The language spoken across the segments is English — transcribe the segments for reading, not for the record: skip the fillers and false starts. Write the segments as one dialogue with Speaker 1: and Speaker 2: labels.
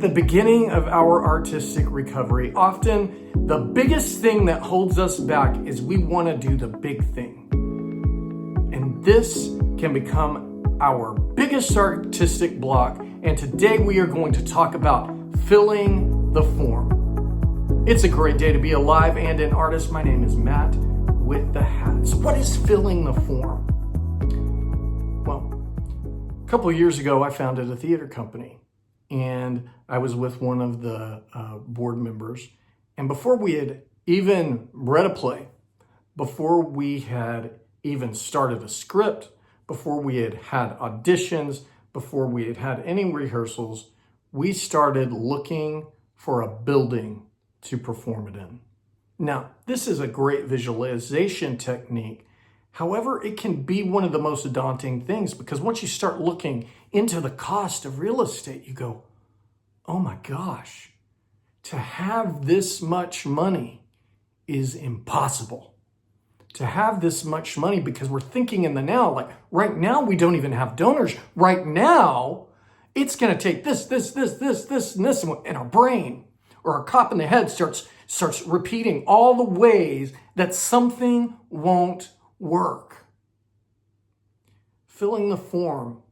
Speaker 1: the beginning of our artistic recovery, often the biggest thing that holds us back is we want to do the big thing. And this can become our biggest artistic block. And today we are going to talk about filling the form. It's a great day to be alive and an artist. My name is Matt with the Hats. What is filling the form? Well, a couple of years ago, I founded a theater company. And I was with one of the board members. And before we had even read a play, before we had even started a script, before we had had auditions, before we had had any rehearsals, we started looking for a building to perform it in. Now, this is a great visualization technique. However, it can be one of the most daunting things because once you start looking into the cost of real estate, you go, oh my gosh, to have this much money is impossible. To have this much money because we're thinking in the now, like right now we don't even have donors. Right now, it's going to take this, and this, and our brain or our cop in the head starts repeating all the ways that something won't work. Filling the form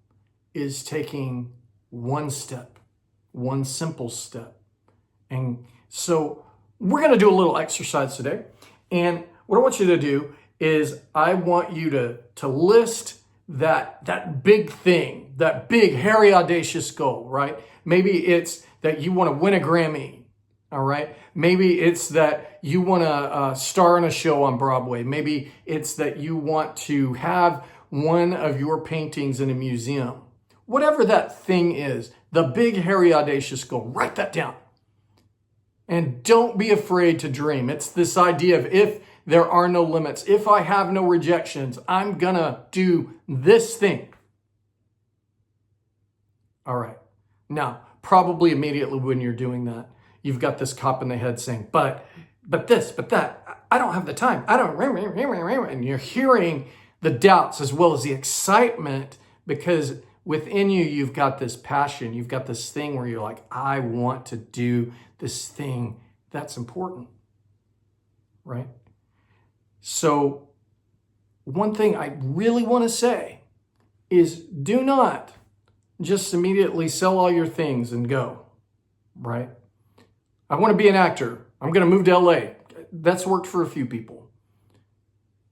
Speaker 1: is taking one step, one simple step. And so we're going to do a little exercise today. And what I want you to do is I want you to list that big thing, that big, hairy, audacious goal, right? Maybe it's that you want to win a Grammy. All right. Maybe it's that you want to star in a show on Broadway. Maybe it's that you want to have one of your paintings in a museum. Whatever that thing is, the big, hairy, audacious goal, write that down. And don't be afraid to dream. It's this idea of if there are no limits, if I have no rejections, I'm going to do this thing. All right. Now, probably immediately when you're doing that, you've got this cop in the head saying, but this, but that, I don't have the time. I don't, and you're hearing the doubts as well as the excitement because within you, you've got this passion. You've got this thing where you're like, I want to do this thing that's important, right? So one thing I really want to say is do not just immediately sell all your things and go, right? I want to be an actor. I'm going to move to LA. That's worked for a few people.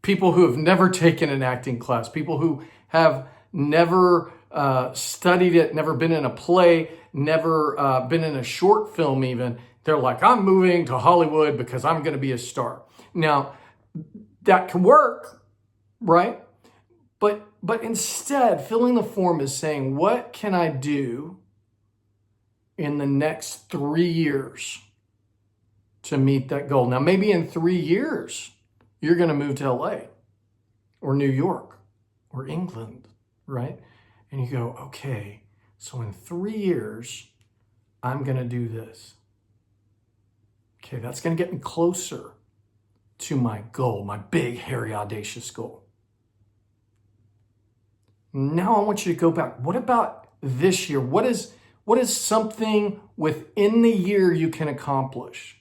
Speaker 1: People who have never taken an acting class, people who have never studied it, never been in a play, never been in a short film even. They're like, I'm moving to Hollywood because I'm going to be a star. Now, that can work, right? But instead, filling the form is saying, what can I do in the next 3 years to meet that goal? Now, maybe in 3 years, you're going to move to LA or New York or England, right? And you go, okay, so in 3 years, I'm going to do this. Okay, that's going to get me closer to my goal, my big, hairy, audacious goal. Now I want you to go back. What about this year? What is something within the year you can accomplish?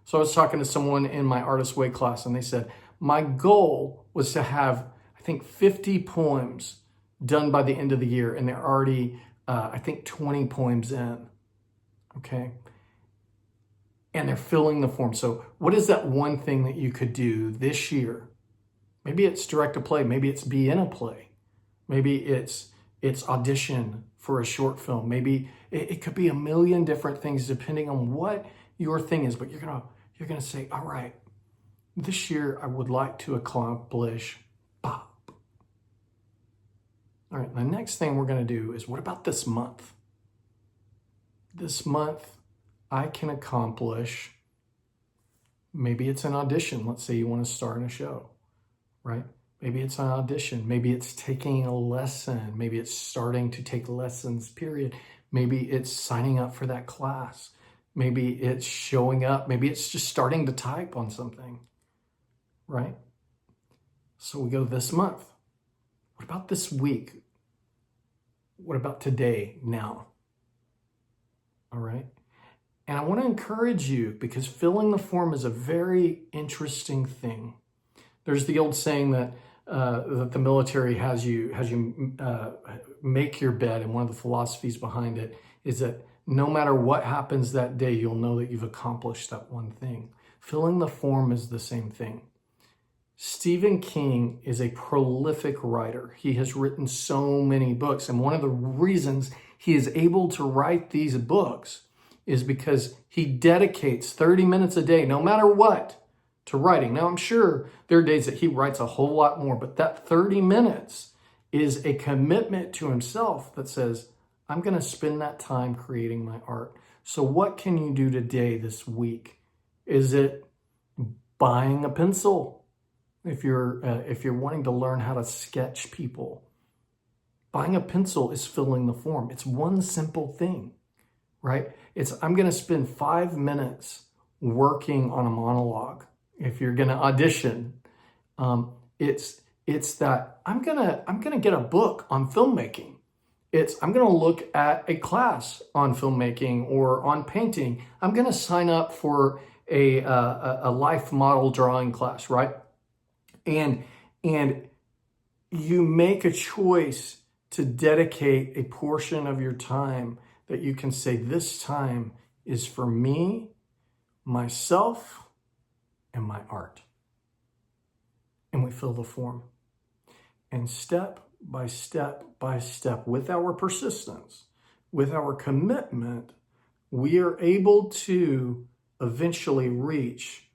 Speaker 1: So I was talking to someone in my Artist Way class, and they said, my goal was to have, I think, 50 poems done by the end of the year, and they're already, I think, 20 poems in, okay? And they're filling the form. So what is that one thing that you could do this year? Maybe it's direct a play. Maybe it's be in a play. Maybe it's audition for a short film. Maybe it could be a million different things depending on what your thing is. But you're gonna say, all right, this year I would like to accomplish bop. All right, the next thing we're gonna do is what about this month? This month I can accomplish, maybe it's an audition. Let's say you want to star in a show, right? Maybe it's an audition. Maybe it's taking a lesson. Maybe it's starting to take lessons, period. Maybe it's signing up for that class. Maybe it's showing up. Maybe it's just starting to type on something, right? So we go this month. What about this week? What about today, now? All right. And I want to encourage you, because filling the form is a very interesting thing. There's the old saying that that the military has you make your bed, and one of the philosophies behind it is that no matter what happens that day, you'll know that you've accomplished that one thing. Filling the form is the same thing. Stephen King is a prolific writer. He has written so many books, and one of the reasons he is able to write these books is because he dedicates 30 minutes a day, no matter what, to writing. Now, I'm sure there are days that he writes a whole lot more, but that 30 minutes is a commitment to himself that says, I'm going to spend that time creating my art. So what can you do today, this week? Is it buying a pencil? If you're wanting to learn how to sketch people, buying a pencil is filling the form. It's one simple thing, right? I'm going to spend 5 minutes working on a monologue. If you're going to audition, it's that I'm gonna get a book on filmmaking. I'm going to look at a class on filmmaking or on painting. I'm going to sign up for a life model drawing class, right? And you make a choice to dedicate a portion of your time that you can say, this time is for me, myself, and my art. And we fill the form. And step by step by step, with our persistence, with our commitment, we are able to eventually reach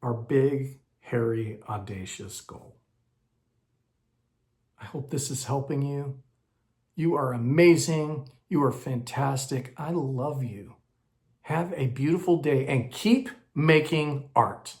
Speaker 1: our big, hairy, audacious goal. I hope this is helping you. You are amazing. You are fantastic. I love you. Have a beautiful day and keep making art.